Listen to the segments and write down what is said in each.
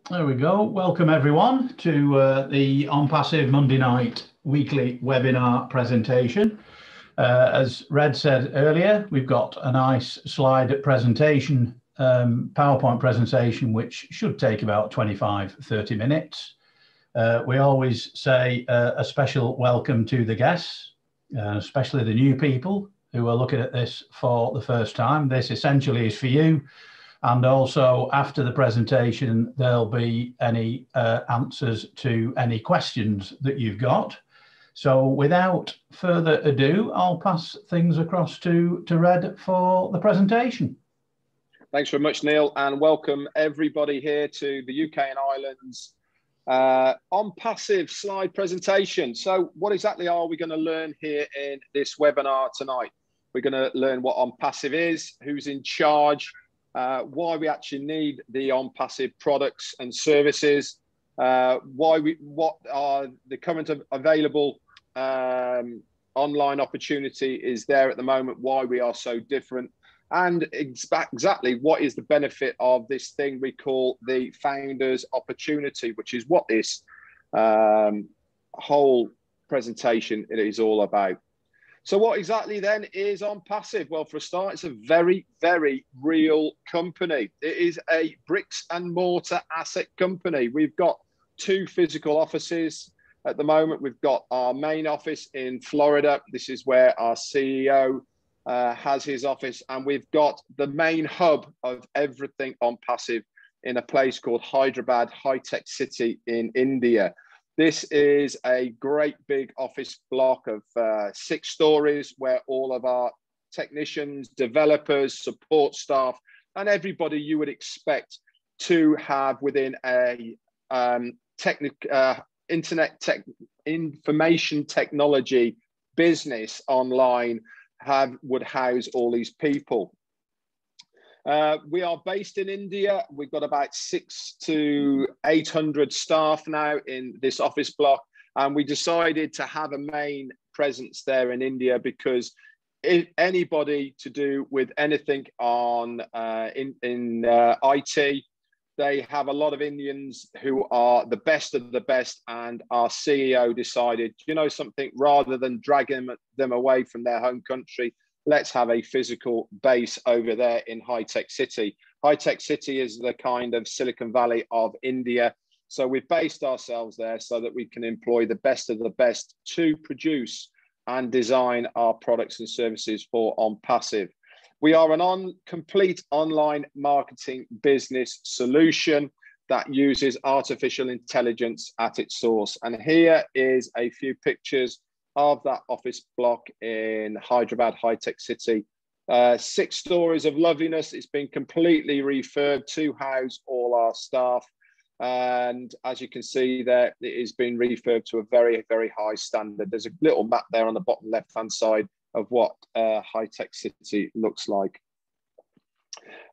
There we go. Welcome everyone to the ONPASSIVE Monday night weekly webinar presentation. As Red said earlier, we've got a nice slide presentation, PowerPoint presentation, which should take about 25-30 minutes. We always say a special welcome to the guests, especially the new people who are looking at this for the first time. This essentially is for you. And also after the presentation, there'll be any answers to any questions that you've got. So without further ado, I'll pass things across to Red for the presentation. Thanks very much, Neil, and welcome everybody here to the UK and Ireland's ONPASSIVE slide presentation. So what exactly are we going to learn here in this webinar tonight? We're going to learn what ONPASSIVE is, who's in charge, why we actually need the ONPASSIVE products and services, what are the current available online opportunity is there at the moment, why we are so different, and exactly what is the benefit of this thing we call the founders opportunity, which is what this whole presentation is all about. So what exactly then is ONPASSIVE? Well, for a start, it's a very, very real company. It is a bricks and mortar asset company. We've got 2 physical offices at the moment. We've got our main office in Florida. This is where our CEO has his office. And we've got the main hub of everything ONPASSIVE in a place called Hyderabad, high-tech city in India. This is a great big office block of 6 stories where all of our technicians, developers, support staff, and everybody you would expect to have within a information technology business online would house all these people. We are based in India. We've got about 600 to 800 staff now in this office block. And we decided to have a main presence there in India because if anybody to do with anything on in IT, they have a lot of Indians who are the best of the best. And our CEO decided, you know something, rather than dragging them away from their home country, let's have a physical base over there in high-tech city. High-tech city is the kind of Silicon Valley of India. So we've based ourselves there so that we can employ the best of the best to produce and design our products and services for ONPASSIVE. We are an complete online marketing business solution that uses artificial intelligence at its source. And here is a few pictures of that office block in Hyderabad, high-tech city. 6 stories of loveliness. It's been completely refurbed to house all our staff. And as you can see there, it has been refurbed to a very, very high standard. There's a little map there on the bottom left-hand side of what high-tech city looks like.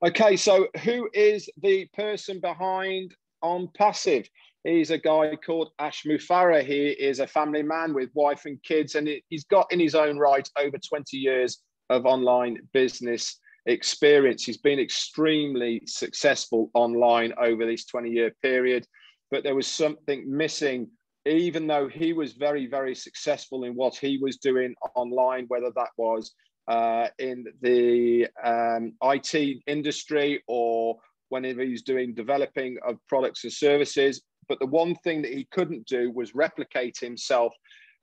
Okay, so who is the person behind ONPASSIVE? He's a guy called Ash Mufareh. He is a family man with wife and kids, and he's got in his own right over 20 years of online business experience. He's been extremely successful online over this 20-year period, but there was something missing. Even though he was very, very successful in what he was doing online, whether that was in the IT industry or whenever he's doing developing of products and services. But the one thing that he couldn't do was replicate himself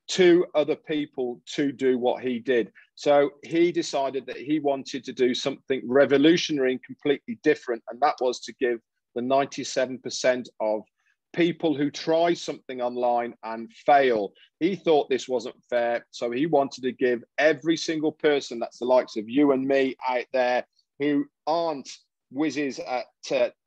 to other people to do what he did. So he decided that he wanted to do something revolutionary and completely different. And that was to give the 97% of people who try something online and fail. He thought this wasn't fair. So he wanted to give every single person, that's the likes of you and me out there, who aren't whizzes at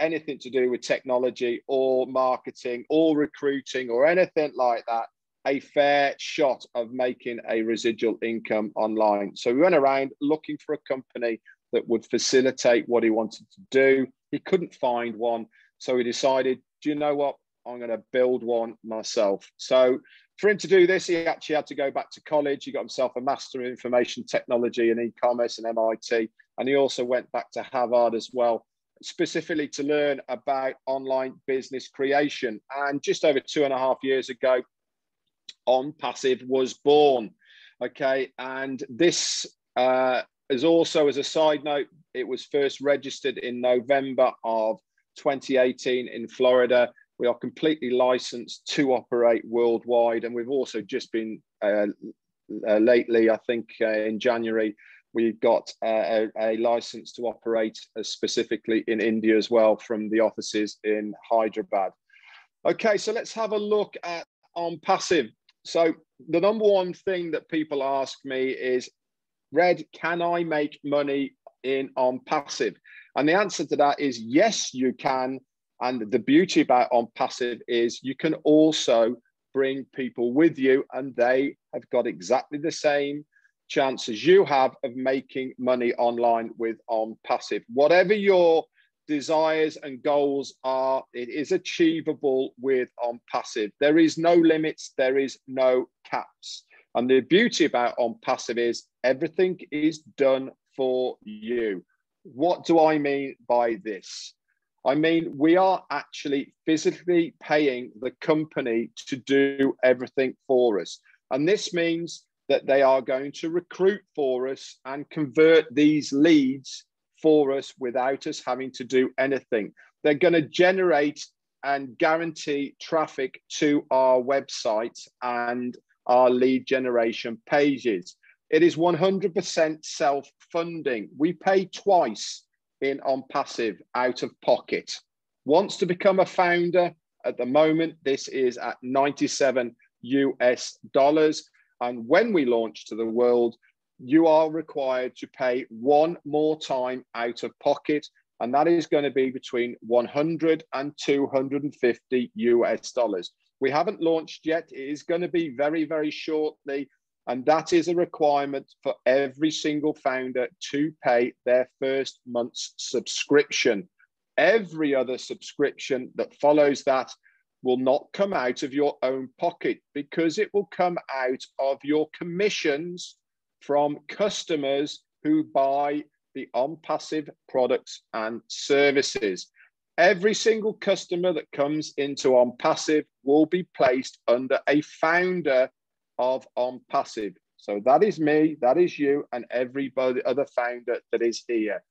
anything to do with technology or marketing or recruiting or anything like that, a fair shot of making a residual income online. So we went around looking for a company that would facilitate what he wanted to do. He couldn't find one. So he decided, do you know what? I'm going to build one myself. So for him to do this, he actually had to go back to college. He got himself a Master of Information Technology and E-commerce and MIT. And he also went back to Harvard as well specifically to learn about online business creation. And just over 2.5 years ago, ONPASSIVE was born. Okay, and this is also, as a side note, it was first registered in November of 2018 in Florida. We are completely licensed to operate worldwide, and we've also just been lately, I think in January, we got a license to operate specifically in India as well from the offices in Hyderabad. Okay, so let's have a look at ONPASSIVE. So the number one thing that people ask me is, Red, can I make money in ONPASSIVE? And the answer to that is yes, you can. And the beauty about ONPASSIVE is you can also bring people with you, and they have got exactly the same chance as you have of making money online with ONPASSIVE. Whatever your desires and goals are, it is achievable with ONPASSIVE. There is no limits, there is no caps. And the beauty about ONPASSIVE is everything is done for you. What do I mean by this? I mean, we are actually physically paying the company to do everything for us. And this means that they are going to recruit for us and convert these leads for us without us having to do anything. They're going to generate and guarantee traffic to our website and our lead generation pages. It is 100% self-funding. We pay twice in ONPASSIVE out of pocket. Once to become a founder, at the moment, this is at $97 US. And when we launch to the world, you are required to pay one more time out of pocket. And that is going to be between $100 and $250 US. We haven't launched yet. It is going to be very, very shortly. And that is a requirement for every single founder to pay their first month's subscription. Every other subscription that follows that will not come out of your own pocket, because it will come out of your commissions from customers who buy the ONPASSIVE products and services. Every single customer that comes into ONPASSIVE will be placed under a founder of ONPASSIVE. So that is me, that is you, and every other founder that is here.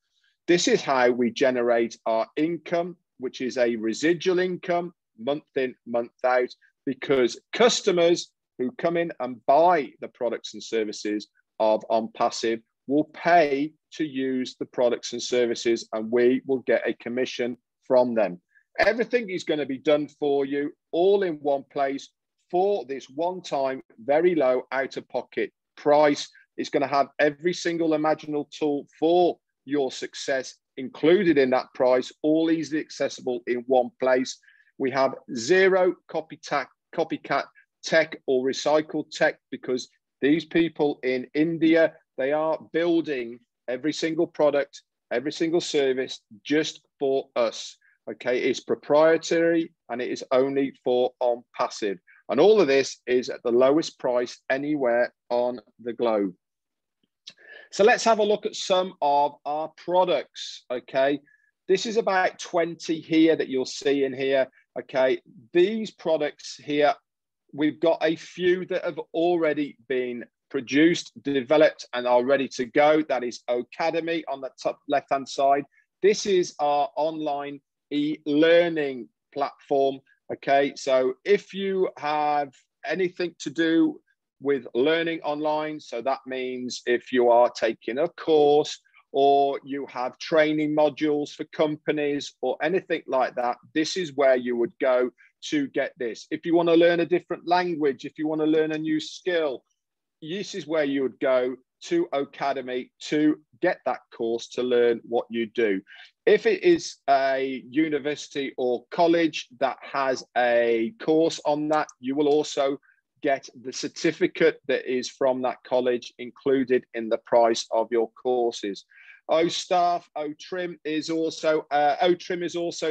This is how we generate our income, which is a residual income, month in, month out, because customers who come in and buy the products and services of ONPASSIVE will pay to use the products and services, and we will get a commission from them. Everything is going to be done for you, all in one place, for this one-time, very low out-of-pocket price. It's going to have every single imaginable tool for your success included in that price, all easily accessible in one place. We have zero copycat tech or recycled tech, because these people in India, they are building every single product, every single service just for us. Okay, it's proprietary and it is only for ONPASSIVE. And all of this is at the lowest price anywhere on the globe. So let's have a look at some of our products. Okay, this is about 20 here that you'll see in here. Okay, these products here, we've got a few that have already been produced, developed, and are ready to go. That is Academy on the top left-hand side. This is our online e-learning platform. Okay, so if you have anything to do with learning online, so that means if you are taking a course or you have training modules for companies or anything like that, this is where you would go to get this. If you want to learn a different language, if you want to learn a new skill, this is where you would go to Academy to get that course to learn what you do. If it is a university or college that has a course on that, you will also get the certificate that is from that college included in the price of your courses. OTrim is also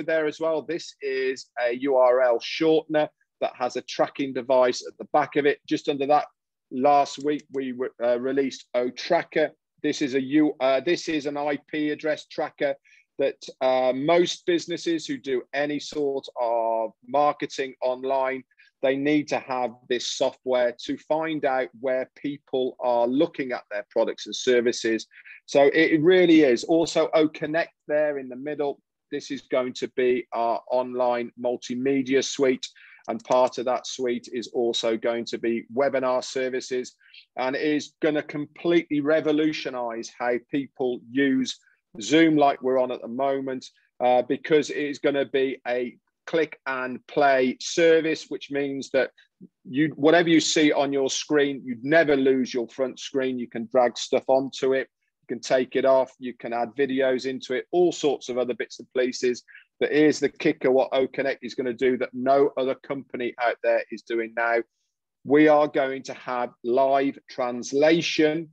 there as well. This is a URL shortener that has a tracking device at the back of it. Just under that, last week we released OTracker. This is an IP address tracker. that most businesses who do any sort of marketing online, they need to have this software to find out where people are looking at their products and services. So it really is. Also, OConnect there in the middle. This is going to be our online multimedia suite. And part of that suite is also going to be webinar services. And it is going to completely revolutionize how people use Zoom like we're on at the moment, because it is going to be a click and play service, which means that whatever you see on your screen, you'd never lose your front screen. You can drag stuff onto it. You can take it off. You can add videos into it, all sorts of other bits and pieces. But here's the kicker, what OConnect is going to do that no other company out there is doing now. We are going to have live translation,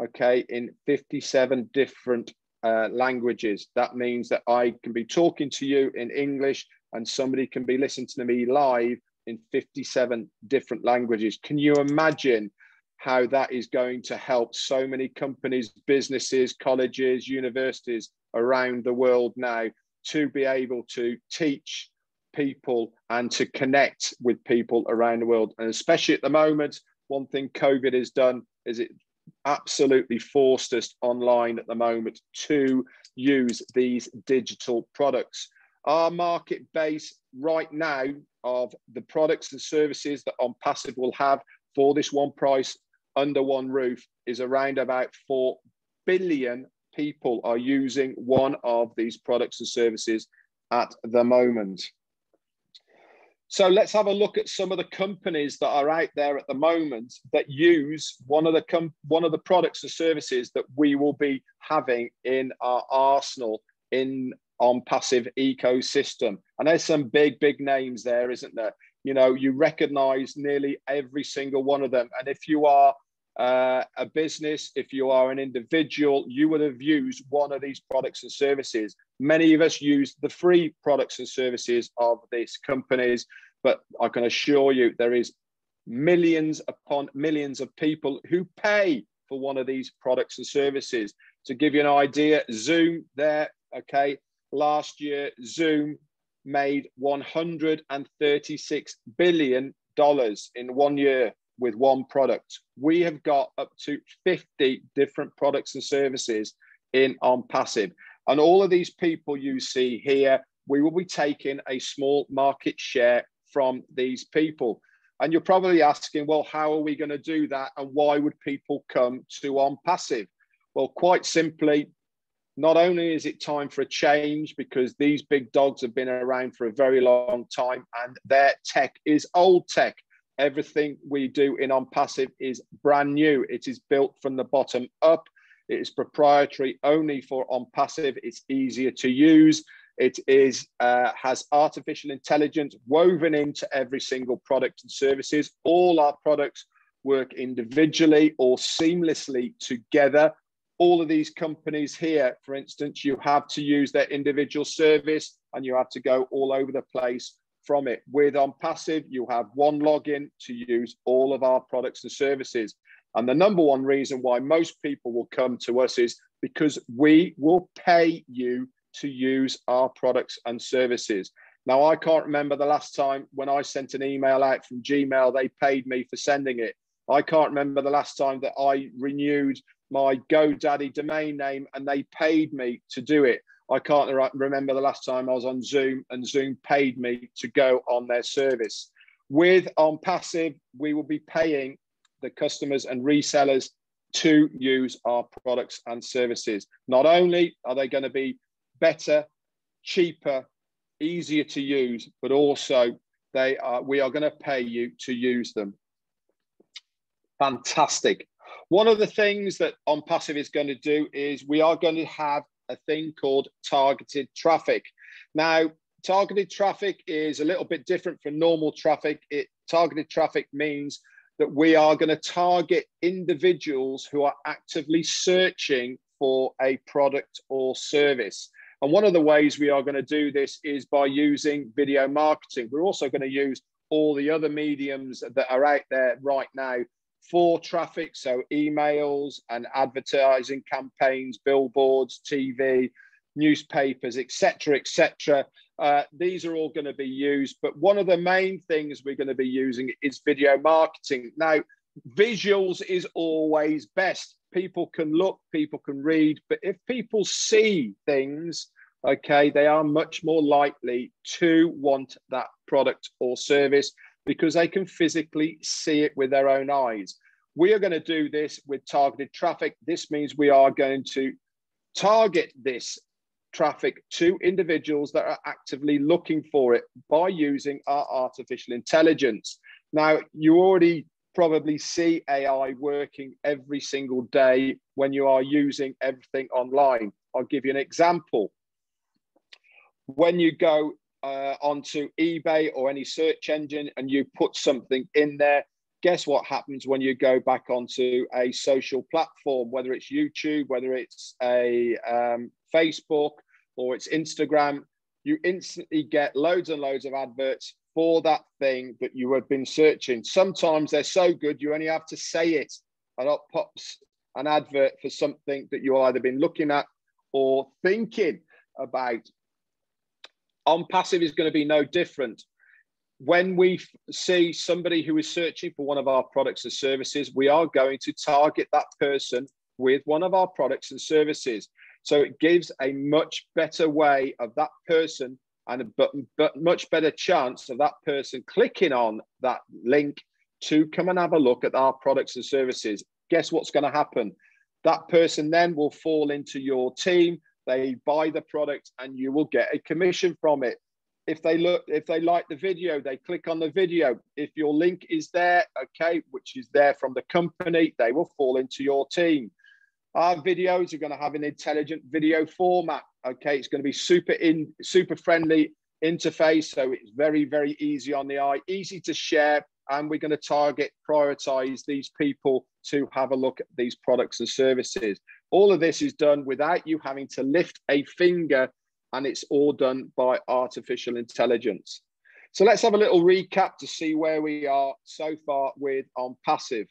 okay, in 57 different languages. That means that I can be talking to you in English and somebody can be listening to me live in 57 different languages. Can you imagine how that is going to help so many companies, businesses, colleges, universities around the world now to be able to teach people and to connect with people around the world? And especially at the moment, one thing COVID has done is it absolutely forced us online at the moment to use these digital products. Our market base right now of the products and services that ONPASSIVE will have for this one price under one roof is around about 4 billion people are using one of these products and services at the moment. So let's have a look at some of the companies that are out there at the moment that use one of the products and services that we will be having in our arsenal in ONPASSIVE ecosystem. And there's some big names there, isn't there? You know, you recognize nearly every single one of them. And if you are a business, if you are an individual, you would have used one of these products and services. Many of us use the free products and services of these companies, but I can assure you there is millions upon millions of people who pay for one of these products and services. To give you an idea, Zoom there, okay, last year Zoom made $136 billion in 1 year with one product. We have got up to 50 different products and services in ONPASSIVE. And all of these people you see here, we will be taking a small market share from these people. And you're probably asking, well, how are we going to do that? And why would people come to ONPASSIVE? Well, quite simply, not only is it time for a change because these big dogs have been around for a very long time and their tech is old tech. Everything we do in ONPASSIVE is brand new. It is built from the bottom up. It is proprietary only for ONPASSIVE. It's easier to use. It is has artificial intelligence woven into every single product and services. All our products work individually or seamlessly together. All of these companies here, for instance, you have to use their individual service and you have to go all over the place from it. With ONPASSIVE, you have one login to use all of our products and services. And the number one reason why most people will come to us is because we will pay you to use our products and services. Now, I can't remember the last time when I sent an email out from Gmail, they paid me for sending it. I can't remember the last time that I renewed my GoDaddy domain name and they paid me to do it. I can't remember the last time I was on Zoom and Zoom paid me to go on their service. With ONPASSIVE, we will be paying the customers and resellers to use our products and services. Not only are they going to be better, cheaper, easier to use, but also we are going to pay you to use them. Fantastic. One of the things that ONPASSIVE is going to do is we are going to have a thing called targeted traffic. Now, targeted traffic is a little bit different from normal traffic. Targeted traffic means that we are going to target individuals who are actively searching for a product or service. And one of the ways we are going to do this is by using video marketing. We're also going to use all the other mediums that are out there right now for traffic, so emails and advertising campaigns, billboards, TV, newspapers, etc., etc. These are all going to be used, but one of the main things we're going to be using is video marketing. Now, visuals is always best. People can look, people can read, but if people see things, okay, they are much more likely to want that product or service because they can physically see it with their own eyes. We are going to do this with targeted traffic. This means we are going to target this traffic to individuals that are actively looking for it by using our artificial intelligence. Now, you already probably see AI working every single day when you are using everything online. I'll give you an example. When you go onto eBay or any search engine and you put something in there, guess what happens when you go back onto a social platform, whether it's YouTube, whether it's a Facebook or it's Instagram, you instantly get loads and loads of adverts for that thing that you have been searching. Sometimes they're so good, you only have to say it and up pops an advert for something that you've either been looking at or thinking about. ONPASSIVE is going to be no different. When we see somebody who is searching for one of our products and services, we are going to target that person with one of our products and services. So it gives a much better way of that person and a much better chance of that person clicking on that link to come and have a look at our products and services. Guess what's going to happen? That person then will fall into your team. They buy the product and you will get a commission from it. If they like the video, they click on the video. If your link is there, okay, which is there from the company, they will fall into your team. Our videos are going to have an intelligent video format. Okay, it's going to be super friendly interface, so it's very, very easy on the eye, easy to share, and we're going to prioritize these people to have a look at these products and services. All of this is done without you having to lift a finger, and it's all done by artificial intelligence. So let's have a little recap to see where we are so far with ONPASSIVE.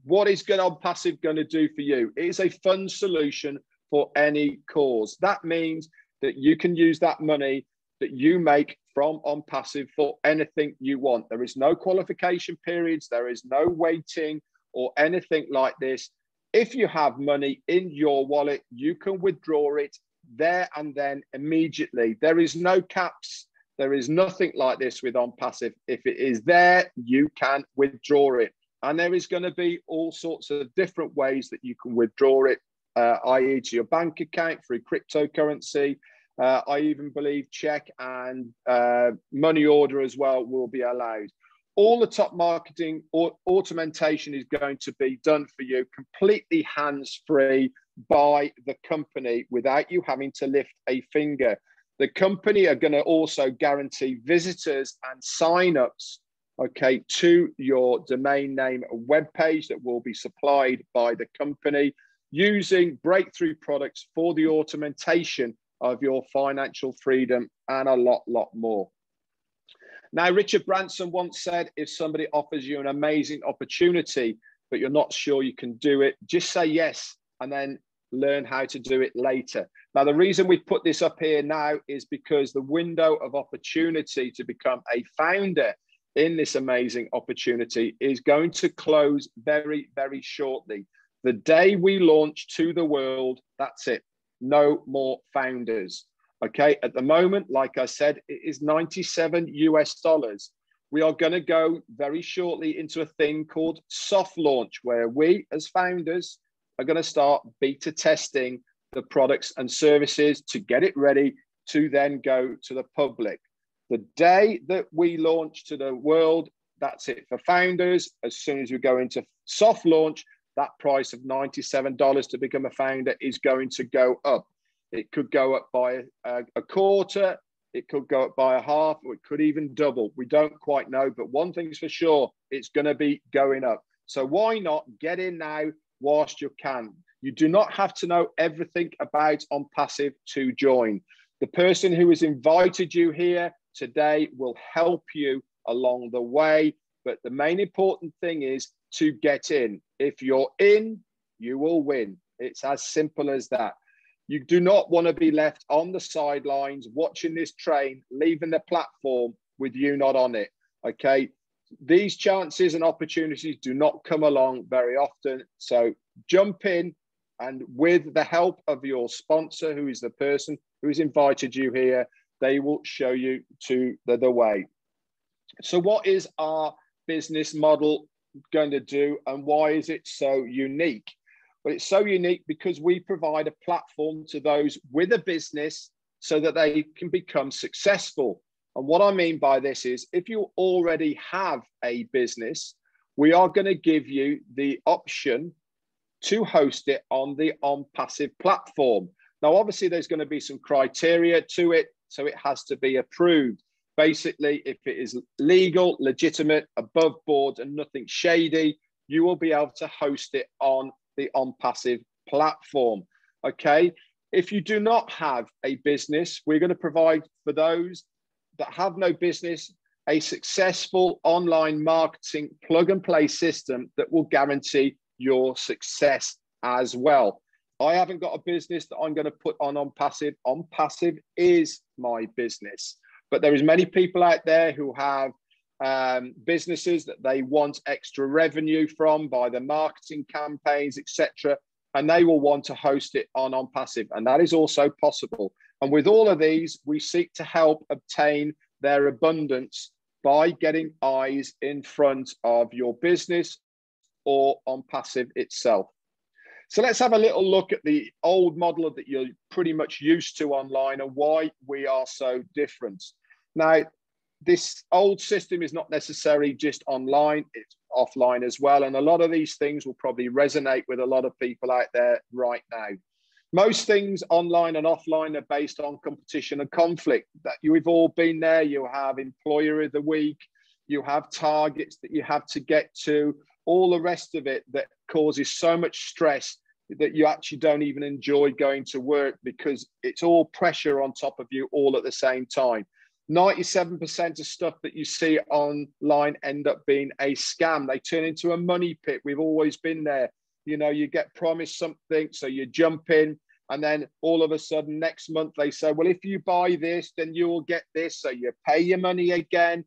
What is ONPASSIVE going to do for you? It is a fund solution for any cause. That means that you can use that money that you make from ONPASSIVE for anything you want. There is no qualification periods. There is no waiting or anything like this. If you have money in your wallet, you can withdraw it there and then immediately. There is no caps. There is nothing like this with ONPASSIVE. If it is there, you can withdraw it. And there is going to be all sorts of different ways that you can withdraw it, i.e. to your bank account through cryptocurrency. I even believe check and money order as well will be allowed. All the top marketing or automation is going to be done for you completely hands-free by the company without you having to lift a finger. The company are going to also guarantee visitors and sign-ups, okay, to your domain name web page that will be supplied by the company using breakthrough products for the automation of your financial freedom and a lot more. Now, Richard Branson once said, if somebody offers you an amazing opportunity, but you're not sure you can do it, just say yes and then learn how to do it later. Now, the reason we put this up here now is because the window of opportunity to become a founder in this amazing opportunity is going to close very, very shortly. The day we launch to the world, that's it. No more founders. Okay, at the moment, like I said, it is $97 US. We are going to go very shortly into a thing called soft launch, where we as founders are going to start beta testing the products and services to get it ready to then go to the public. The day that we launch to the world, that's it for founders. As soon as we go into soft launch, that price of $97 to become a founder is going to go up. It could go up by a quarter, it could go up by a half, or it could even double. We don't quite know, but one thing's for sure, it's going to be going up. So why not get in now whilst you can? You do not have to know everything about ONPASSIVE to join. The person who has invited you here today will help you along the way, but the main important thing is to get in. If you're in, you will win. It's as simple as that. You do not want to be left on the sidelines watching this train, leaving the platform with you not on it, okay? These chances and opportunities do not come along very often. So jump in, and with the help of your sponsor, who is the person who has invited you here, they will show you to the way. So what is our business model going to do, and why is it so unique? Well, it's so unique because we provide a platform to those with a business so that they can become successful. And what I mean by this is, if you already have a business, we are going to give you the option to host it on the ONPASSIVE platform. Now, obviously, there's going to be some criteria to it, so it has to be approved. Basically, if it is legal, legitimate, above board, and nothing shady, you will be able to host it on the ONPASSIVE platform. Okay. If you do not have a business, we're going to provide for those that have no business a successful online marketing plug and play system that will guarantee your success as well. I haven't got a business that I'm going to put on ONPASSIVE. ONPASSIVE is my business, but there is many people out there who have businesses that they want extra revenue from by the marketing campaigns, etc., and they will want to host it on ONPASSIVE, and that is also possible. And with all of these, we seek to help obtain their abundance by getting eyes in front of your business or ONPASSIVE itself. So let's have a little look at the old model that you're pretty much used to online and why we are so different. Now, this old system is not necessarily just online, it's offline as well. And a lot of these things will probably resonate with a lot of people out there right now. Most things online and offline are based on competition and conflict. That we've all been there. You have employer of the week, you have targets that you have to get to, all the rest of it that causes so much stress that you actually don't even enjoy going to work because it's all pressure on top of you all at the same time. 97% of stuff that you see online end up being a scam. They turn into a money pit. We've always been there. You know, you get promised something, so you jump in, and then all of a sudden next month they say, well, if you buy this, then you will get this. So you pay your money again.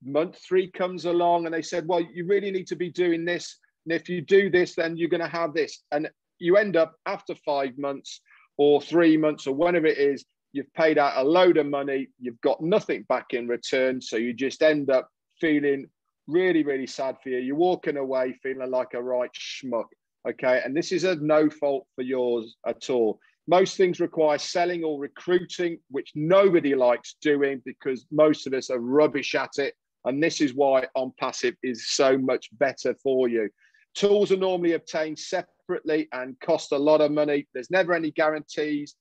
Month 3 comes along and they said, well, you really need to be doing this. And if you do this, then you're going to have this. And you end up after 5 months or 3 months or whenever it is, you've paid out a load of money, you've got nothing back in return. So you just end up feeling really, really sad for you. You're walking away feeling like a right schmuck. Okay. And this is a no fault for yours at all. Most things require selling or recruiting, which nobody likes doing because most of us are rubbish at it. And this is why ONPASSIVE is so much better for you. Tools are normally obtained separately and cost a lot of money. There's never any guarantees.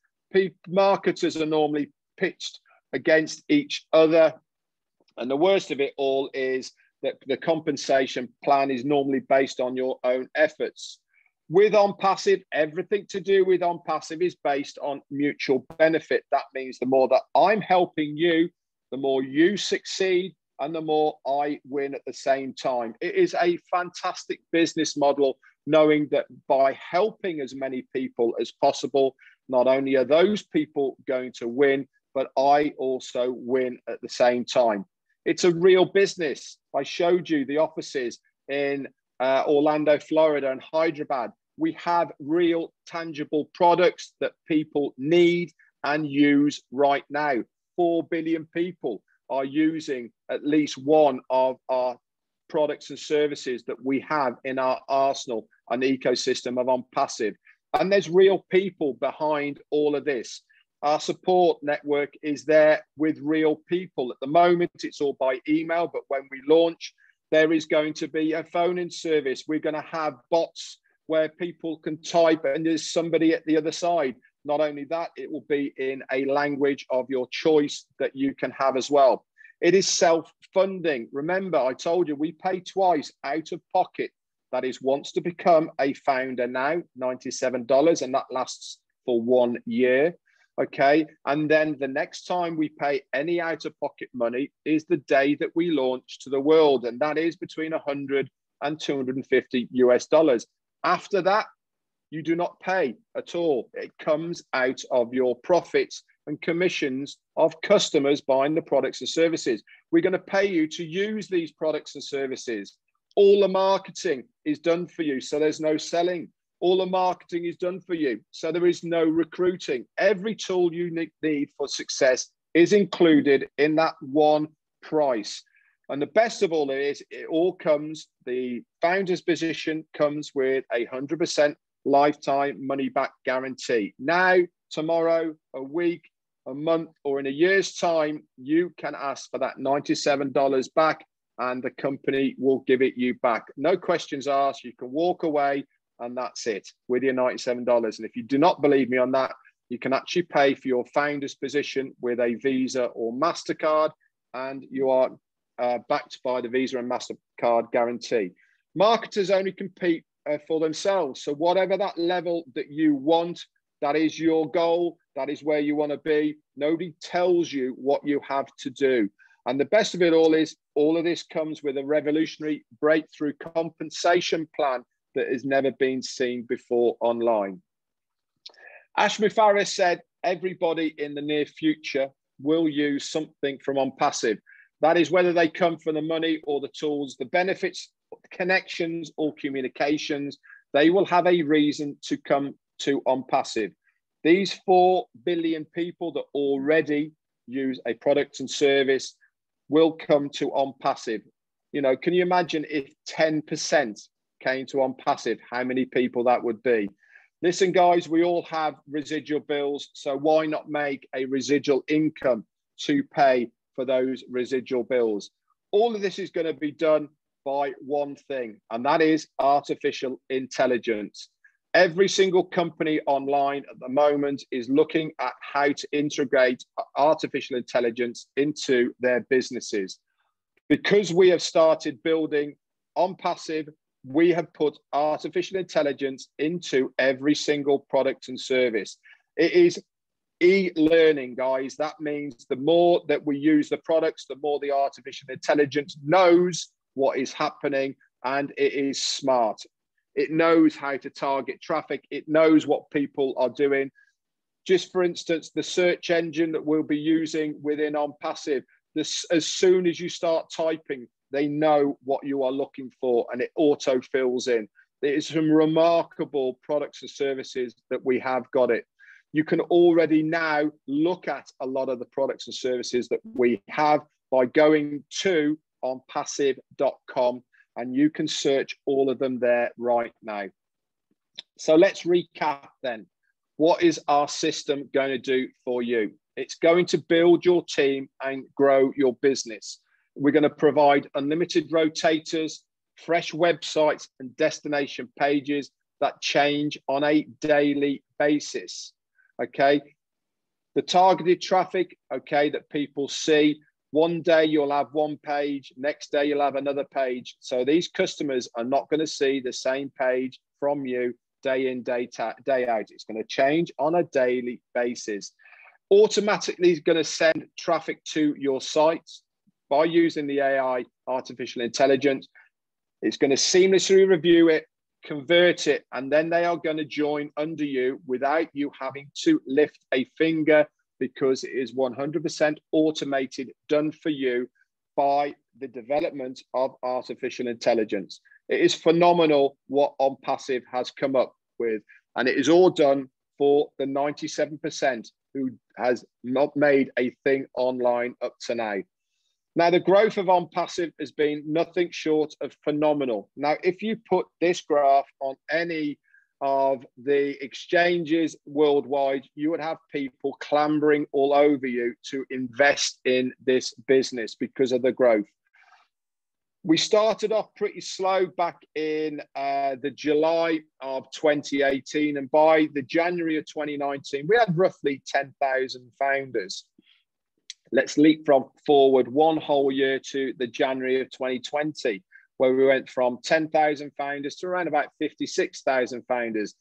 Marketers are normally pitched against each other. And the worst of it all is that the compensation plan is normally based on your own efforts. With ONPASSIVE, everything to do with ONPASSIVE is based on mutual benefit. That means the more that I'm helping you, the more you succeed and the more I win at the same time. It is a fantastic business model, knowing that by helping as many people as possible, not only are those people going to win, but I also win at the same time. It's a real business. I showed you the offices in Orlando, Florida and Hyderabad. We have real tangible products that people need and use right now. 4 billion people are using at least one of our products and services that we have in our arsenal and ecosystem of ONPASSIVE. And there's real people behind all of this. Our support network is there with real people. At the moment, it's all by email, but when we launch, there is going to be a phone-in service. We're going to have bots where people can type and there's somebody at the other side. Not only that, it will be in a language of your choice that you can have as well. It is self-funding. Remember, I told you we pay twice out of pocket. That is once to become a founder now, $97, and that lasts for 1 year. Okay. And then the next time we pay any out-of-pocket money is the day that we launch to the world. And that is between $100 and $250 US. After that, You do not pay at all. It comes out of your profits and commissions of customers buying the products and services. We're going to pay you to use these products and services. All the marketing is done for you, so there's no selling. All the marketing is done for you, so there is no recruiting. Every tool you need for success is included in that one price. And the best of all is, it all comes, the founder's position comes with 100% lifetime money back guarantee. Now, tomorrow, a week, a month, or in a year's time, you can ask for that $97 back and the company will give it you back. No questions asked. You can walk away and that's it with your $97. And if you do not believe me on that, you can actually pay for your founder's position with a Visa or MasterCard, and you are backed by the Visa and MasterCard guarantee. Marketers only compete for themselves. So whatever that level that you want, that is your goal, that is where you want to be. Nobody tells you what you have to do. And the best of it all is, all of this comes with a revolutionary breakthrough compensation plan that has never been seen before online. Ashmi Faris said, everybody in the near future will use something from ONPASSIVE. That is whether they come for the money or the tools, the benefits, connections or communications, they will have a reason to come to ONPASSIVE. These 4 billion people that already use a product and service will come to ONPASSIVE. You know, can you imagine if 10% came to ONPASSIVE, how many people that would be? Listen, guys, we all have residual bills, so why not make a residual income to pay for those residual bills? All of this is going to be done by one thing, and that is artificial intelligence. Every single company online at the moment is looking at how to integrate artificial intelligence into their businesses. Because we have started building ONPASSIVE, we have put artificial intelligence into every single product and service. It is e-learning, guys. That means the more that we use the products, the more the artificial intelligence knows what is happening, and it is smart. It knows how to target traffic. It knows what people are doing. Just for instance, the search engine that we'll be using within ONPASSIVE, as soon as you start typing, they know what you are looking for and it auto fills in. There is some remarkable products and services that we have got it. You can already now look at a lot of the products and services that we have by going to onpassive.com, and you can search all of them there right now. So let's recap then. What is our system going to do for you? It's going to build your team and grow your business. We're going to provide unlimited rotators, fresh websites and destination pages that change on a daily basis. Okay. The targeted traffic, okay, that people see. One day you'll have one page, next day you'll have another page. So these customers are not going to see the same page from you day in, day out. It's going to change on a daily basis. Automatically is going to send traffic to your sites by using the AI, artificial intelligence. It's going to seamlessly review it, convert it, and then they are going to join under you without you having to lift a finger, because it is 100% automated, done for you by the development of artificial intelligence. It is phenomenal what ONPASSIVE has come up with, and it is all done for the 97% who has not made a thing online up to now. Now, the growth of ONPASSIVE has been nothing short of phenomenal. Now, if you put this graph on any of the exchanges worldwide, you would have people clambering all over you to invest in this business because of the growth. We started off pretty slow back in the July of 2018, and by the January of 2019, we had roughly 10,000 founders. Let's leapfrog forward one whole year to the January of 2020, where we went from 10,000 founders to around about 56,000 founders.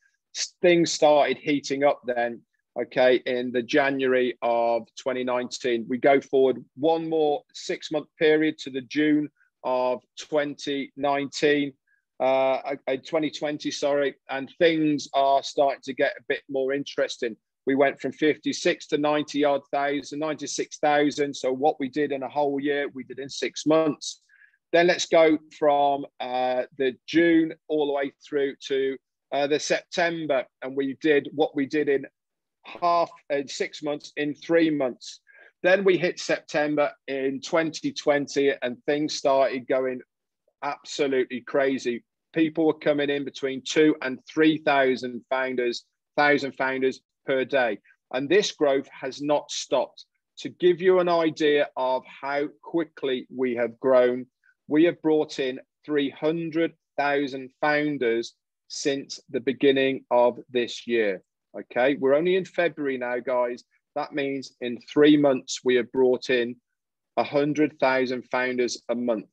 Things started heating up then, okay, in the January of 2019. We go forward one more 6-month period to the June of 2019. 2020, sorry, and things are starting to get a bit more interesting. We went from 56 to 90 odd thousand, 96,000. So what we did in a whole year, we did in 6 months. Then let's go from the June all the way through to the September, and we did what we did in 6 months in 3 months. Then we hit September in 2020, and things started going absolutely crazy. People were coming in between 2,000 and 3,000 founders per day, and this growth has not stopped. To give you an idea of how quickly we have grown, we have brought in 300,000 founders since the beginning of this year. Okay, we're only in February now, guys. That means in 3 months we have brought in 100,000 founders a month.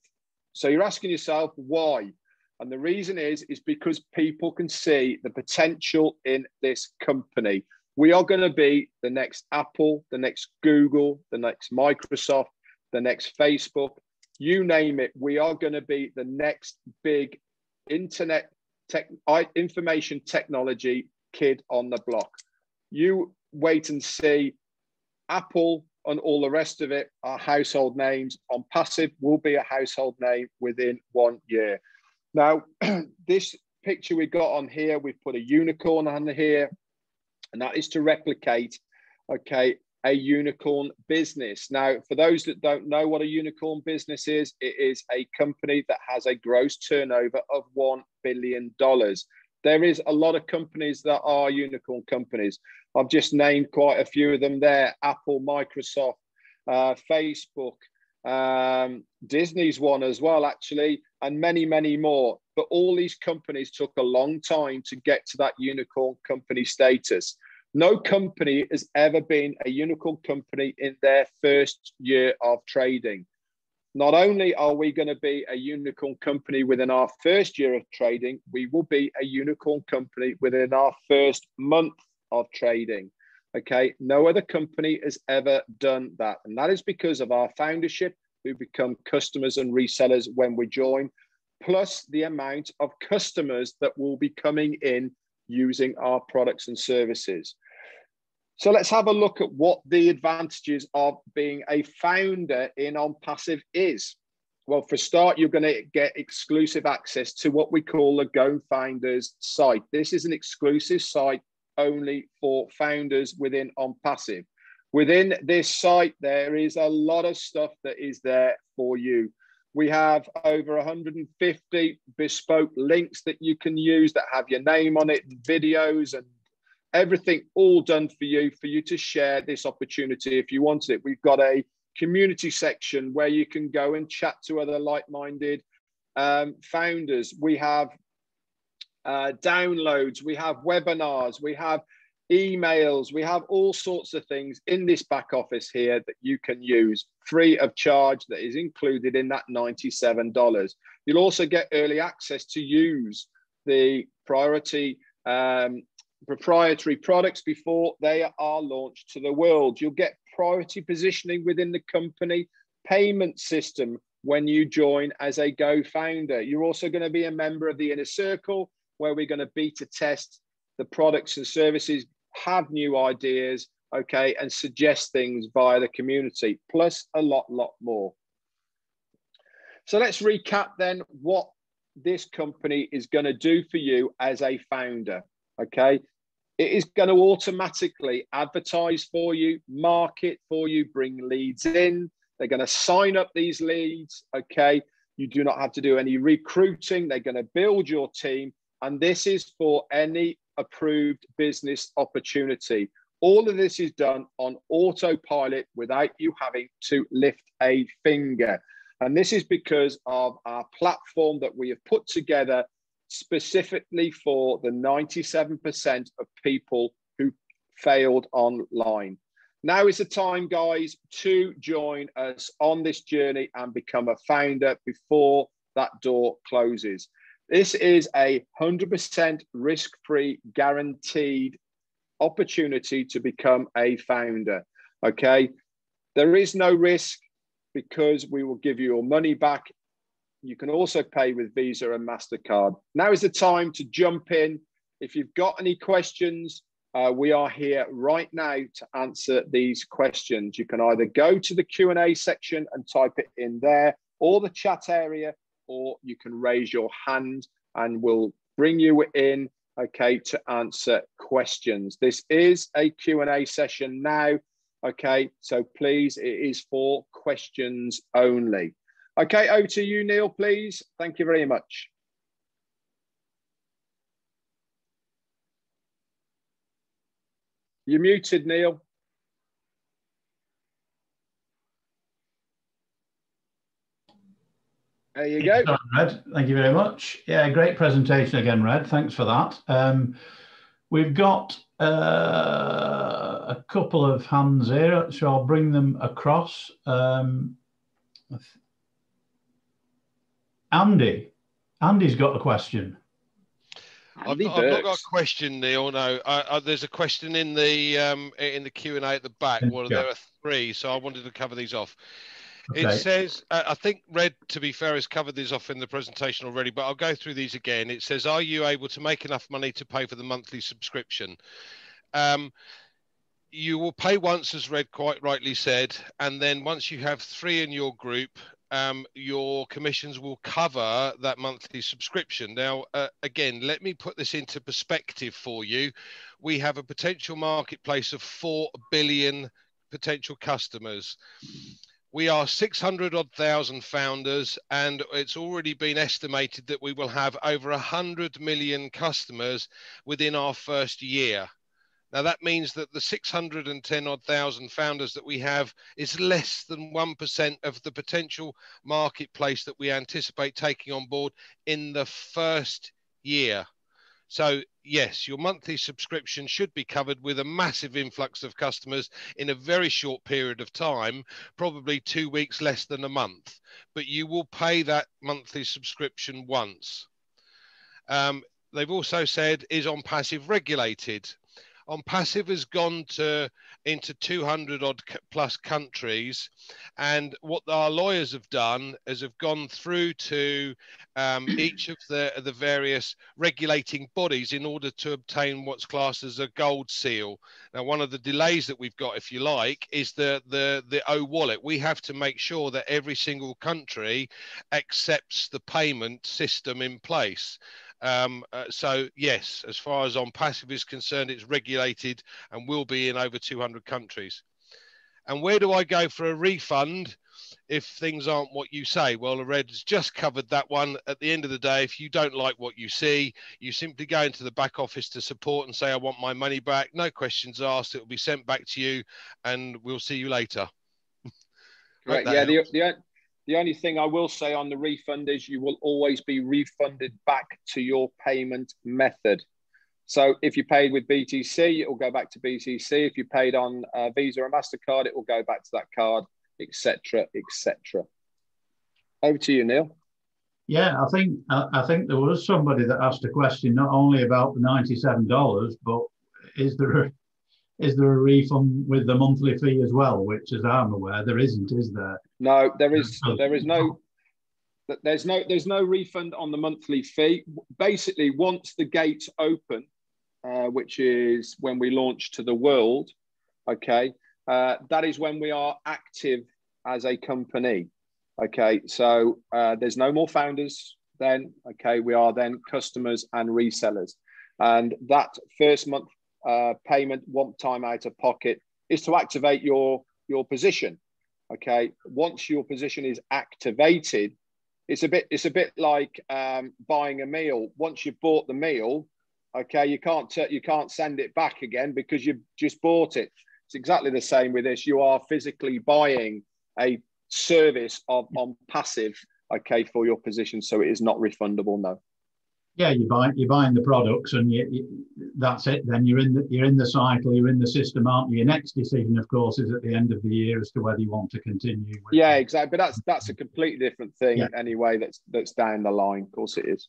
So you're asking yourself why? And the reason is because people can see the potential in this company. We are going to be the next Apple, the next Google, the next Microsoft, the next Facebook, you name it. We are going to be the next big information technology kid on the block. You wait and see. Apple and all the rest of it are household names. ONPASSIVE will be a household name within 1 year. Now, this picture we got on here, we've put a unicorn on here, and that is to replicate, okay, a unicorn business. Now, for those that don't know what a unicorn business is, it is a company that has a gross turnover of $1 billion. There is a lot of companies that are unicorn companies. I've just named quite a few of them there: Apple, Microsoft, Facebook, Disney's one as well, actually, and many, many more. But all these companies took a long time to get to that unicorn company status. No company has ever been a unicorn company in their first year of trading. Not only are we going to be a unicorn company within our first year of trading, we will be a unicorn company within our first month of trading. Okay, no other company has ever done that. And that is because of our foundership, who become customers and resellers when we join, plus the amount of customers that will be coming in using our products and services. So let's have a look at what the advantages of being a founder in ONPASSIVE is. Well, for a start, you're going to get exclusive access to what we call the Go Founders site. This is an exclusive site only for founders within ONPASSIVE. Within this site, there is a lot of stuff that is there for you. We have over 150 bespoke links that you can use that have your name on it, videos and everything all done for you to share this opportunity if you want it. We've got a community section where you can go and chat to other like-minded founders. We have downloads, we have webinars, we have emails, we have all sorts of things in this back office here that you can use free of charge, that is included in that $97. You'll also get early access to use the proprietary products before they are launched to the world. You'll get priority positioning within the company payment system when you join as a Go founder. You're also going to be a member of the inner circle, where we're going to beta test the products and services, have new ideas, okay, and suggest things via the community, plus a lot more. So let's recap then what this company is going to do for you as a founder, okay? It is going to automatically advertise for you, market for you, bring leads in. They're going to sign up these leads, okay? You do not have to do any recruiting. They're going to build your team. And this is for any approved business opportunity. All of this is done on autopilot without you having to lift a finger. And this is because of our platform that we have put together specifically for the 97% of people who failed online. Now is the time, guys, to join us on this journey and become a founder before that door closes. This is a 100% risk-free, guaranteed opportunity to become a founder, okay? There is no risk because we will give you your money back You can also pay with Visa and MasterCard. Now is the time to jump in. If you've got any questions, we are here right now to answer these questions. You can either go to the Q&A section and type it in there, or the chat area, or you can raise your hand and we'll bring you in, okay, to answer questions. This is a Q&A session now, okay, so please, it is for questions only. Okay, over to you, Neil, please. Thank you very much. You're muted, Neil. There you go. Sorry, Red. Thank you very much. Yeah, great presentation again, Red. Thanks for that. We've got a couple of hands here, so I'll bring them across. Andy's got a question. I've not got a question, Neil. No, there's a question in the Q&A at the back. Well, there are three, so I wanted to cover these off. Okay. It says, I think Red, to be fair, has covered these off in the presentation already, but I'll go through these again. It says, are you able to make enough money to pay for the monthly subscription? You will pay once, as Red quite rightly said, and then once you have 3 in your group, your commissions will cover that monthly subscription. Now, again, let me put this into perspective for you. We have a potential marketplace of 4 billion potential customers. We are 600,000 founders, and it's already been estimated that we will have over 100 million customers within our first year. Now, that means that the 610,000 founders that we have is less than 1% of the potential marketplace that we anticipate taking on board in the first year. So, yes, your monthly subscription should be covered with a massive influx of customers in a very short period of time, probably 2 weeks less than a month. But you will pay that monthly subscription once. They've also said, is ONPASSIVE regulated? ONPASSIVE has gone into 200 odd plus countries, and what our lawyers have done is have gone through to each of the various regulating bodies in order to obtain what's classed as a gold seal. Now, one of the delays that we've got, if you like, is the O wallet. We have to make sure that every single country accepts the payment system in place. So yes, as far as ONPASSIVE is concerned, it's regulated and will be in over 200 countries. And where do I go for a refund if things aren't what you say? Well, Red's just covered that one. At the end of the day, if you don't like what you see, you simply go into the back office to support and say, I want my money back. No questions asked. It will be sent back to you, and we'll see you later. Right. Yeah. The only thing I will say on the refund is you will always be refunded back to your payment method. So if you paid with BTC, it will go back to BTC. If you paid on Visa or MasterCard, it will go back to that card, etc., etc. Over to you, Neil. Yeah, I think there was somebody that asked a question not only about the $97, but is there a refund with the monthly fee as well? Which, as I'm aware, there isn't, is there? No, there's no refund on the monthly fee. Basically, once the gates open, which is when we launch to the world, okay, that is when we are active as a company. Okay, so there's no more founders then. Okay, we are then customers and resellers, and that first month payment, one time out of pocket, is to activate your position. Okay, once your position is activated, it's a bit like buying a meal. Once you've bought the meal, okay, you can't send it back again because you've just bought it. It's exactly the same with this. You are physically buying a service of ONPASSIVE, okay, for your position, so it is not refundable. No. Yeah, you're buying the products, and that's it. Then you're in the cycle, you're in the system, aren't you? Your next decision, of course, is at the end of the year as to whether you want to continue. Yeah, exactly. But that's a completely different thing. Yeah. Anyway. That's down the line. Of course, it is.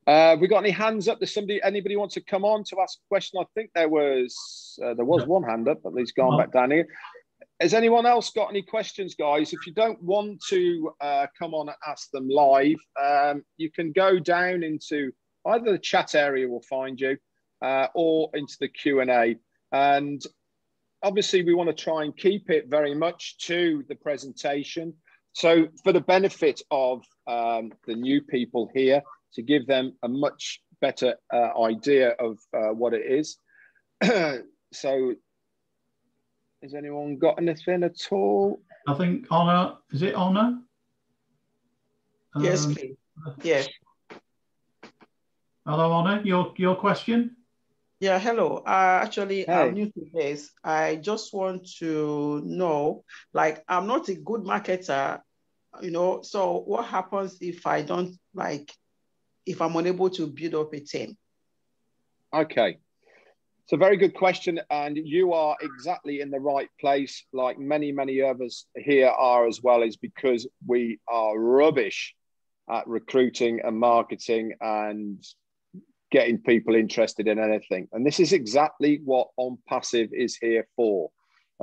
We got any hands up? Does anybody want to come on to ask a question? I think there was one hand up, but he's gone back down here. Has anyone else got any questions, guys? If you don't want to come on and ask them live, you can go down into either the chat area will find you or into the Q&A. And obviously, we want to try and keep it very much to the presentation. So for the benefit of the new people here, to give them a much better idea of what it is. So has anyone got anything at all? I think Honor, is it Honor? Yes, please. Yes. Hello, Honor, your question? Yeah, hello. Actually, Hey. I'm new to this. I just want to know, like, I'm not a good marketer, you know, so what happens if I don't, like, if I'm unable to build up a team? Okay. It's a very good question, and you are exactly in the right place, like many, many others here are as well, is because we are rubbish at recruiting and marketing and getting people interested in anything. And this is exactly what ONPASSIVE is here for.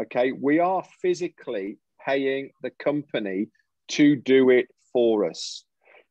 Okay, we are physically paying the company to do it for us.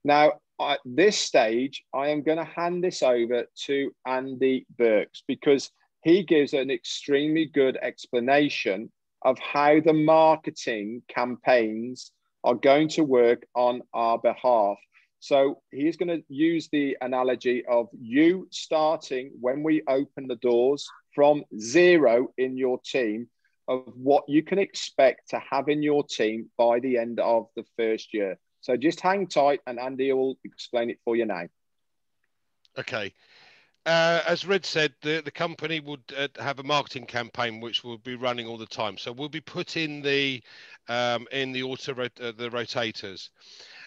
Now, at this stage, I am going to hand this over to Andy Burks because he gives an extremely good explanation of how the marketing campaigns are going to work on our behalf. So he's going to use the analogy of you starting when we open the doors from zero in your team, of what you can expect to have in your team by the end of the first year. So just hang tight and Andy will explain it for you now. Okay. As Red said, the company would have a marketing campaign which will be running all the time. So we'll be put in the the rotators,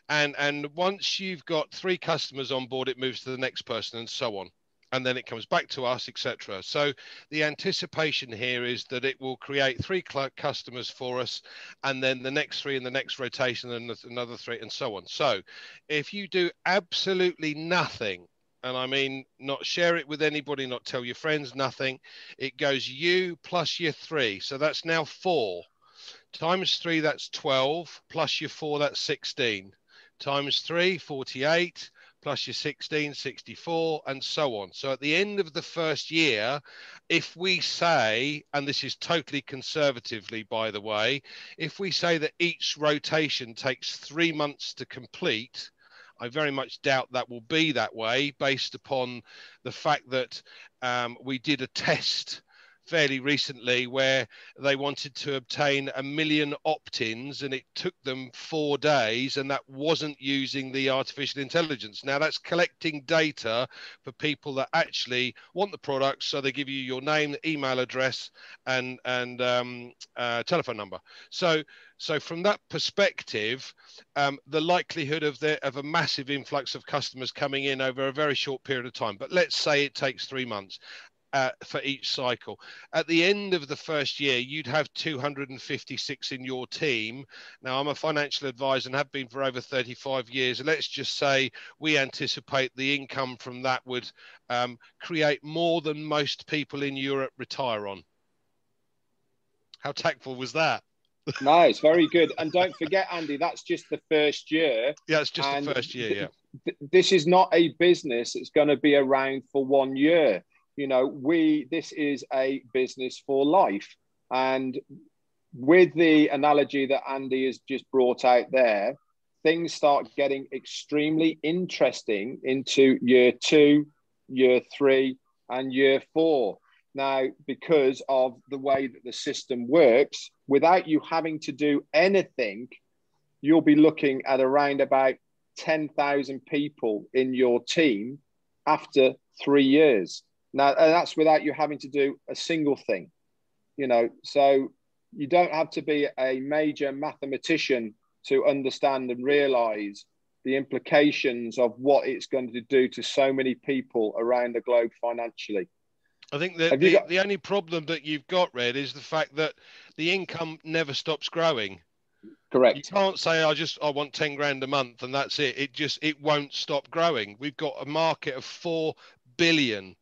and once you've got 3 customers on board, it moves to the next person and so on, and then it comes back to us, etc. So the anticipation here is that it will create 3 customers for us, and then the next 3 in the next rotation, and another 3, and so on. So if you do absolutely nothing, and I mean not share it with anybody, not tell your friends, nothing, it goes you plus your 3. So that's now 4. Times 3, that's 12. Plus your 4, that's 16. Times 3, 48. Plus your 16, 64, and so on. So at the end of the first year, if we say, and this is totally conservatively, by the way, if we say that each rotation takes 3 months to complete, I very much doubt that will be that way, based upon the fact that we did a test fairly recently where they wanted to obtain 1 million opt-ins, and it took them 4 days, and that wasn't using the artificial intelligence. Now that's collecting data for people that actually want the products, so they give you your name, email address, and telephone number. So from that perspective, the likelihood of a massive influx of customers coming in over a very short period of time, but let's say it takes 3 months for each cycle. At the end of the first year, you'd have 256 in your team. Now, I'm a financial advisor and have been for over 35 years. Let's just say we anticipate the income from that would create more than most people in Europe retire on. How tactful was that? Nice, very good. And don't forget, Andy, that's just the first year. Yeah, it's just the first year, yeah. This is not a business that's going to be around for 1 year. You know, this is a business for life. And with the analogy that Andy has just brought out there, things start getting extremely interesting into year 2, year 3, and year 4. Now, because of the way that the system works, without you having to do anything, you'll be looking at around about 10,000 people in your team after 3 years. Now, and that's without you having to do a single thing, you know. So you don't have to be a major mathematician to understand and realize the implications of what it's going to do to so many people around the globe financially. I think that the only problem that you've got, Red, is the fact that the income never stops growing. Correct. You can't say I want 10 grand a month and that's it. It won't stop growing. We've got a market of 4 billion.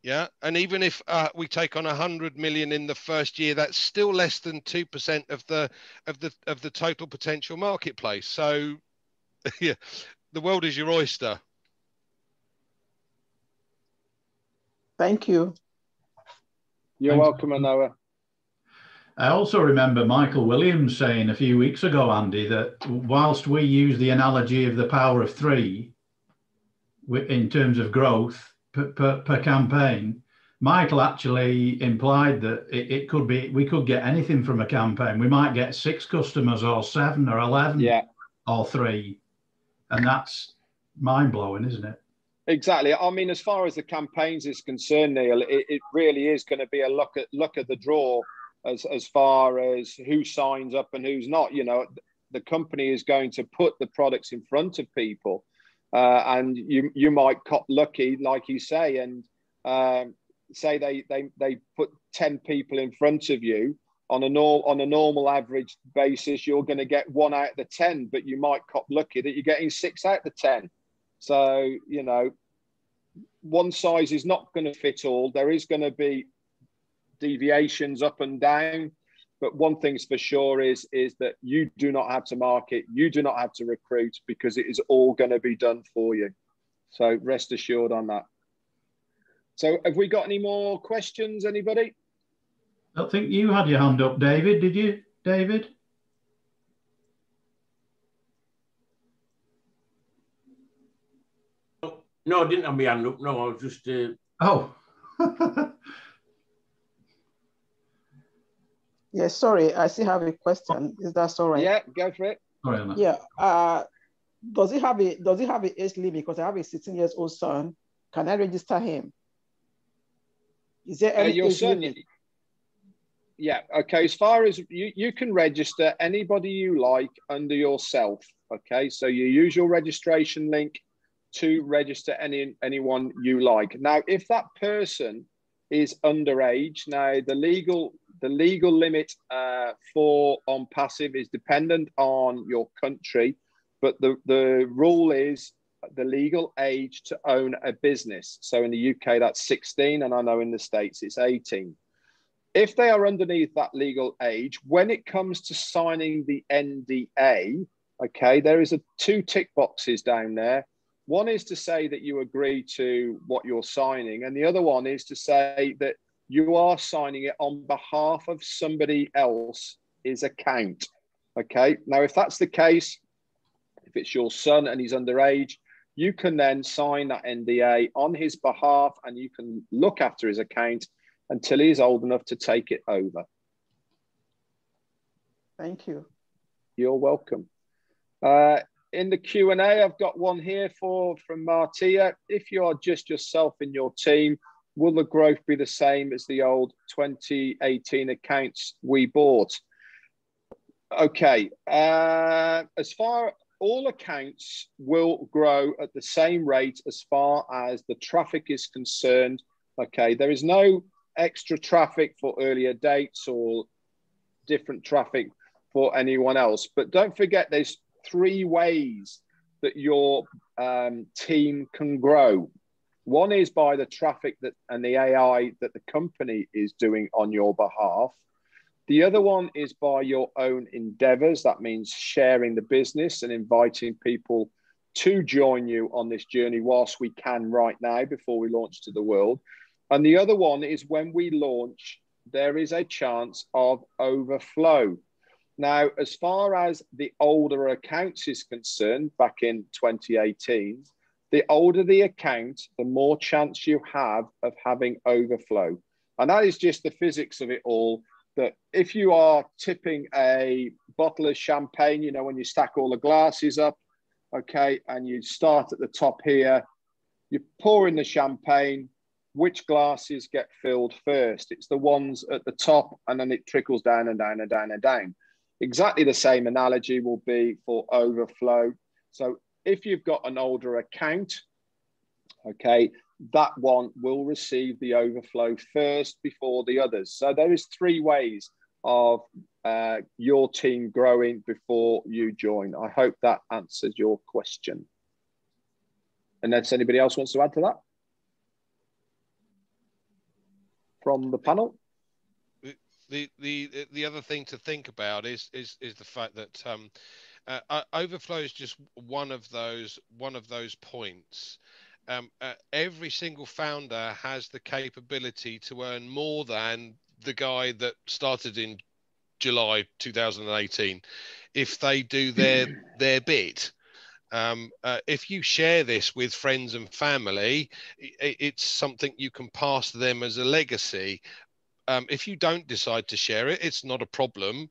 Yeah, and even if we take on 100 million in the first year, that's still less than 2% of the total potential marketplace. So, yeah, the world is your oyster. Thank you. You're welcome, Anoa. I also remember Michael Williams saying a few weeks ago, Andy, that whilst we use the analogy of the power of three in terms of growth per campaign, Michael actually implied that it could be, we could get anything from a campaign. We might get 6 customers or 7 or 11 or 3. And that's mind blowing, isn't it? Exactly. I mean, as far as the campaigns is concerned, Neil, it really is going to be a luck of the draw as far as who signs up and who's not. You know, the company is going to put the products in front of people, and you might cop lucky, like you say, and say they put 10 people in front of you. On a normal average basis, you're going to get 1 out of the 10, but you might cop lucky that you're getting 6 out of the 10. So, you know, one size is not going to fit all. There is going to be deviations up and down, but one thing's for sure is that you do not have to market, you do not have to recruit, because it is all going to be done for you. So rest assured on that. So have we got any more questions, anybody? I don't think you had your hand up, David. Did you, David? No, I didn't have my hand up. No, I was just... Oh. Yeah, sorry, I still have a question. Is that all right? Yeah, go for it. Sorry, Anna. Yeah. Does he have a age limit? Because I have a 16-year-old son. Can I register him? Is there any your age son? limit? Yeah. Okay. As far as you can register anybody you like under yourself. Okay. So you use your registration link to register anyone you like. Now, if that person is underage, now the legal limit for ONPASSIVE is dependent on your country, but the rule is the legal age to own a business. So in the UK, that's 16, and I know in the States it's 18. If they are underneath that legal age, when it comes to signing the NDA, okay, there is 2 tick boxes down there. One is to say that you agree to what you're signing, and the other one is to say that you are signing it on behalf of somebody else's account. Okay, now if that's the case, if it's your son and he's underage, you can then sign that NDA on his behalf, and you can look after his account until he's old enough to take it over. Thank you. You're welcome. In the Q&A, I've got one here from Martia. If you are just yourself in your team, will the growth be the same as the old 2018 accounts we bought? Okay. As far all accounts will grow at the same rate as far as the traffic is concerned. Okay. There is no extra traffic for earlier dates or different traffic for anyone else. But don't forget, there's 3 ways that your team can grow. One is by the traffic and the AI that the company is doing on your behalf. The other one is by your own endeavors. That means sharing the business and inviting people to join you on this journey whilst we can right now before we launch to the world. And the other one is when we launch, there is a chance of overflow. Now, as far as the older accounts is concerned, back in 2018, the older the account, the more chance you have of having overflow. And that is just the physics of it all, that if you are tipping a bottle of champagne, you know, when you stack all the glasses up, okay, and you start at the top here, you pour in the champagne, which glasses get filled first? It's the ones at the top, and then it trickles down and down and down and down. Exactly the same analogy will be for overflow. So if you've got an older account, okay, that one will receive the overflow first before the others. So there is 3 ways of your team growing before you join. I hope that answers your question. Unless anybody else wants to add to that. from the panel? The other thing to think about is the fact that overflow is just one of those points. Every single founder has the capability to earn more than the guy that started in July 2018 if they do their bit. If you share this with friends and family, it's something you can pass to them as a legacy. If you don't decide to share it, it's not a problem.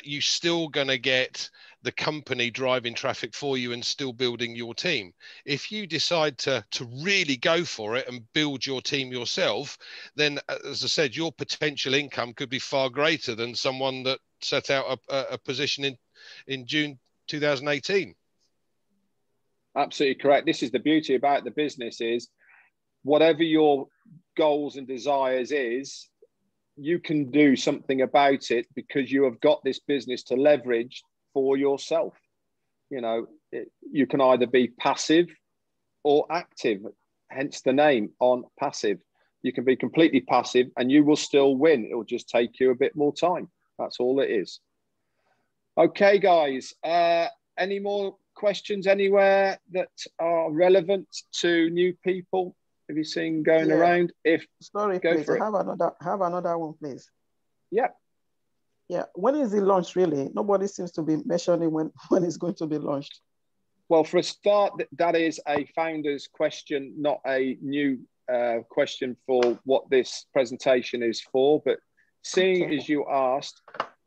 You're still going to get the company driving traffic for you and still building your team. If you decide to really go for it and build your team yourself, then, as I said, your potential income could be far greater than someone that set out a position in June 2018. Absolutely correct. This is the beauty about the business is whatever your goals and desires is, you can do something about it because you have got this business to leverage for yourself. You know, you can either be passive or active, hence the name ONPASSIVE. You can be completely passive and you will still win. It will just take you a bit more time. That's all it is. Okay, guys, any more questions anywhere that are relevant to new people? Have you seen going around? If sorry, please, I have another one, please. Yeah. Yeah. When is it launched, really? Nobody seems to be mentioning when it's going to be launched. Well, for a start, that is a founder's question, not a new question for what this presentation is for. But seeing as you asked,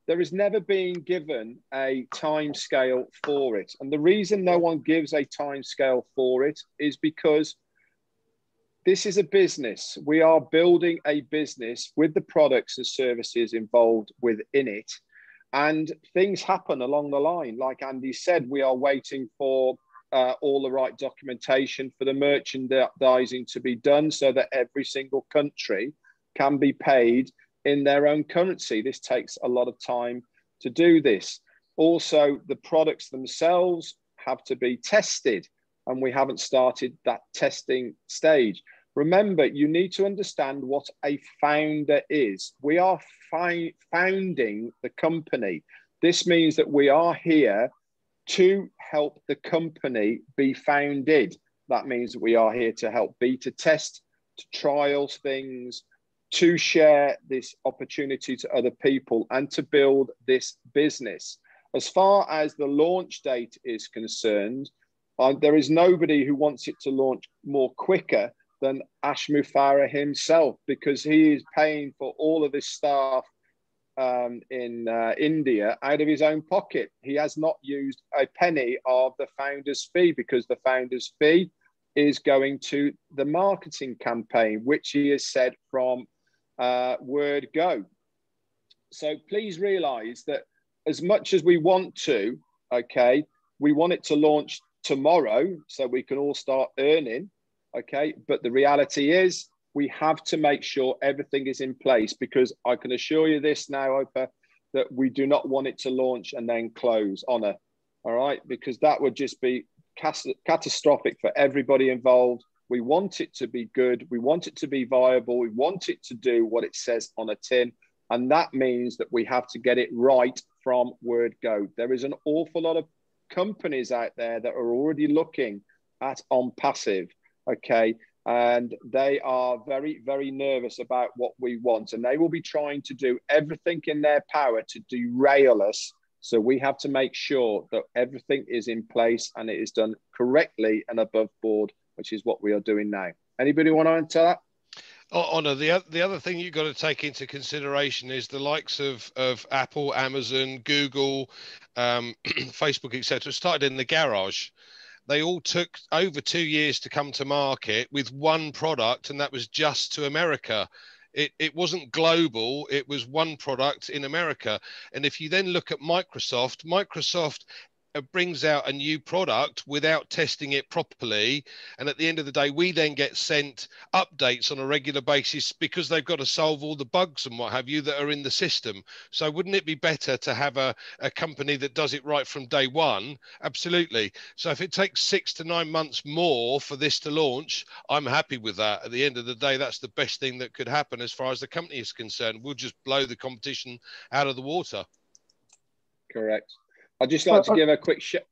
there has never been given a time scale for it. And the reason no one gives a time scale for it is because this is a business. We are building a business with the products and services involved within it. And things happen along the line. Like Andy said, we are waiting for all the right documentation for the merchandising to be done so that every single country can be paid in their own currency. This takes a lot of time to do this. Also, the products themselves have to be tested, and we haven't started that testing stage. Remember, you need to understand what a founder is. We are founding the company. This means that we are here to help the company be founded. That means that we are here to help beta test, to trial things, to share this opportunity to other people and to build this business. As far as the launch date is concerned, there is nobody who wants it to launch more quicker than Ash Mufareh himself, because he is paying for all of this staff in India out of his own pocket. He has not used a penny of the founder's fee, because the founder's fee is going to the marketing campaign, which he has said from word go. So please realize that as much as we want to, okay, we want it to launch tomorrow so we can all start earning, okay, but the reality is we have to make sure everything is in place, because I can assure you this now, Opa, that we do not want it to launch and then close on a, all right, because that would just be catastrophic for everybody involved. We want it to be good. We want it to be viable. We want it to do what it says on a tin. And that means that we have to get it right from word go. There is an awful lot of companies out there that are already looking at ONPASSIVE, okay? And they are very, very nervous about what we want. And they will be trying to do everything in their power to derail us. So we have to make sure that everything is in place and it is done correctly and above board, which is what we are doing now. Anybody want to answer that? Honor, the other thing you've got to take into consideration is the likes of Apple, Amazon, Google, Facebook, etc. started in the garage. They all took over 2 years to come to market with one product, and that was just to America. It wasn't global, it was one product in America. And if you then look at Microsoft brings out a new product without testing it properly, and at the end of the day we then get sent updates on a regular basis because they've got to solve all the bugs and what have you that are in the system. So wouldn't it be better to have a company that does it right from day one? Absolutely. So if it takes 6 to 9 months more for this to launch, I'm happy with that. At the end of the day, that's the best thing that could happen as far as the company is concerned. We'll just blow the competition out of the water. Correct. I'd just like to give a quick shout.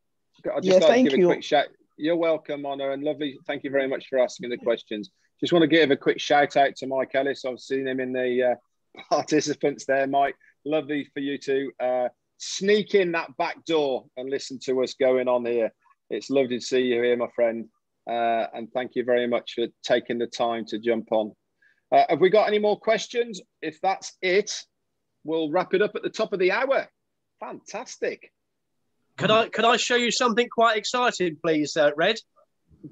You're welcome, Honor, and lovely. Thank you very much for asking the questions. Just want to give a quick shout out to Mike Ellis. I've seen him in the participants there, Mike. Lovely for you to sneak in that back door and listen to us going on here. It's lovely to see you here, my friend. And thank you very much for taking the time to jump on. Have we got any more questions? If that's it, we'll wrap it up at the top of the hour. Fantastic. Could I show you something quite exciting, please, Red?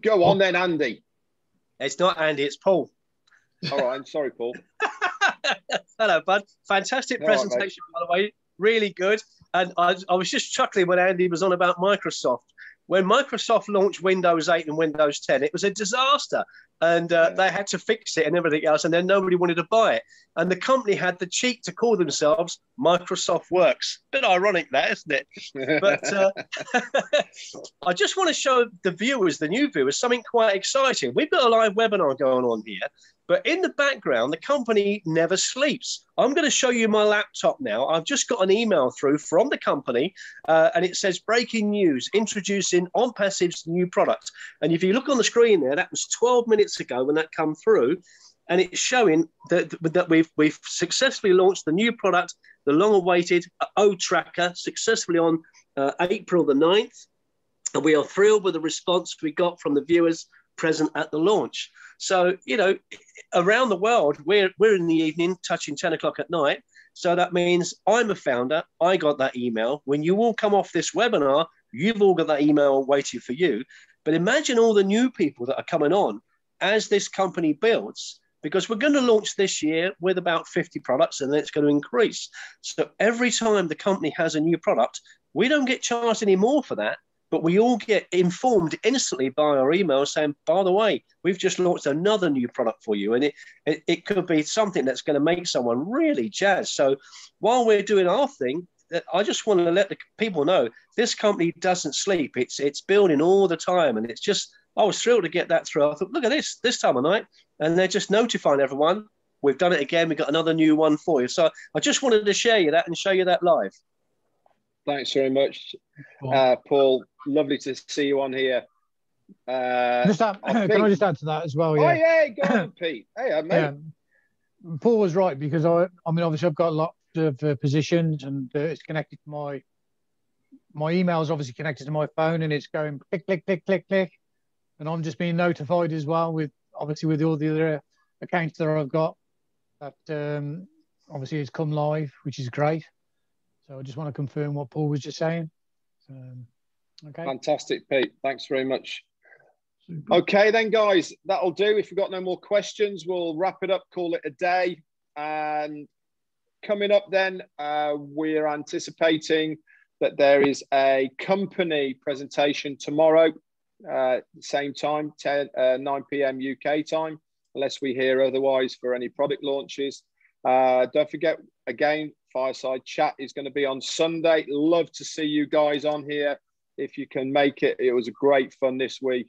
Go on then, Andy. It's not Andy, it's Paul. All right, I'm sorry, Paul. Hello, bud. Fantastic presentation, by the way. Really good. And I was just chuckling when Andy was on about Microsoft. When Microsoft launched Windows 8 and Windows 10, it was a disaster. And they had to fix it and everything else. And then nobody wanted to buy it. And the company had the cheek to call themselves Microsoft Works. Bit ironic, that, isn't it? But I just want to show the viewers, the new viewers, something quite exciting. We've got a live webinar going on here. But in the background, the company never sleeps. I'm going to show you my laptop now. I've just got an email through from the company, and it says, breaking news, introducing ONPASSIVE's new product. And if you look on the screen there, that was 12 minutes ago when that come through. And it's showing that we've successfully launched the new product, the long-awaited O Tracker, successfully on April the 9th. And we are thrilled with the response we got from the viewers present at the launch. So, you know, around the world, we're in the evening, touching 10 o'clock at night. So that means I'm a founder. I got that email. When you all come off this webinar, you've all got that email waiting for you. But imagine all the new people that are coming on as this company builds, because we're going to launch this year with about 50 products, and then it's going to increase. So every time the company has a new product, we don't get charged any more for that. But we all get informed instantly by our email saying, by the way, we've just launched another new product for you. And it could be something that's going to make someone really jazzed. So while we're doing our thing, I just want to let the people know this company doesn't sleep. It's building all the time. And it's just, I was thrilled to get that through. I thought, look at this time of night. And they're just notifying everyone. We've done it again. We've got another new one for you. So I just wanted to share you that and show you that live. Thanks very much, Paul. Lovely to see you on here. Can I just add to that as well? Yeah. Oh, yeah, go on, Pete. Hey, mate. Yeah. Paul was right, because I mean, obviously, I've got a lot of positions, and it's connected to my email is obviously connected to my phone, and it's going click, click, click, click, click. And I'm just being notified as well with all the other accounts that I've got that obviously it's come live, which is great. So I just want to confirm what Paul was just saying. Okay. Fantastic, Pete. Thanks very much. Super. Okay, then, guys, that'll do. If we've got no more questions, we'll wrap it up, call it a day. And coming up then, we're anticipating that there is a company presentation tomorrow, same time, 9 p.m. UK time, unless we hear otherwise for any product launches. Don't forget, again, Fireside Chat is going to be on Sunday. Love to see you guys on here if you can make it. It was great fun this week.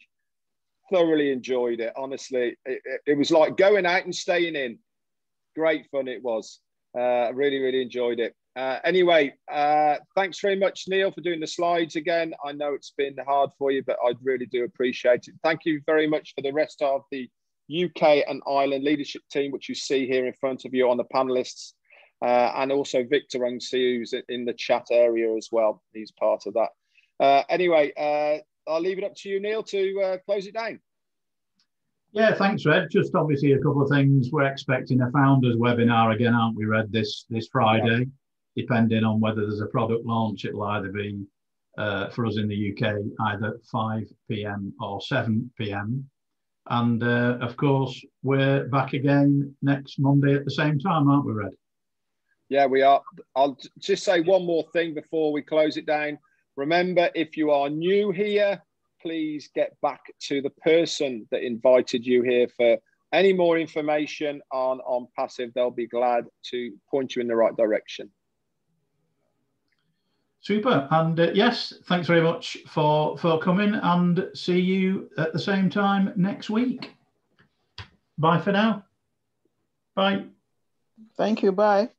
Thoroughly enjoyed it. Honestly, it was like going out and staying in. Great fun it was. Really, really enjoyed it. Anyway, thanks very much, Neil, for doing the slides again. I know it's been hard for you, but I really do appreciate it. Thank you very much for the rest of the UK and Ireland leadership team, which you see here in front of you on the panelists. And also Victor Ungsi, who's in the chat area as well. He's part of that. Anyway, I'll leave it up to you, Neil, to close it down. Yeah, thanks, Red. Just obviously a couple of things. We're expecting a founders webinar again, aren't we, Red, this Friday? Yeah. Depending on whether there's a product launch, it'll either be, for us in the UK, either 5 p.m. or 7 p.m. And of course, we're back again next Monday at the same time, aren't we, Red? Yeah, we are. I'll just say one more thing before we close it down. Remember, if you are new here, please get back to the person that invited you here for any more information on ONPASSIVE. They'll be glad to point you in the right direction. Super. And yes, thanks very much for coming, and see you at the same time next week. Bye for now. Bye. Thank you. Bye.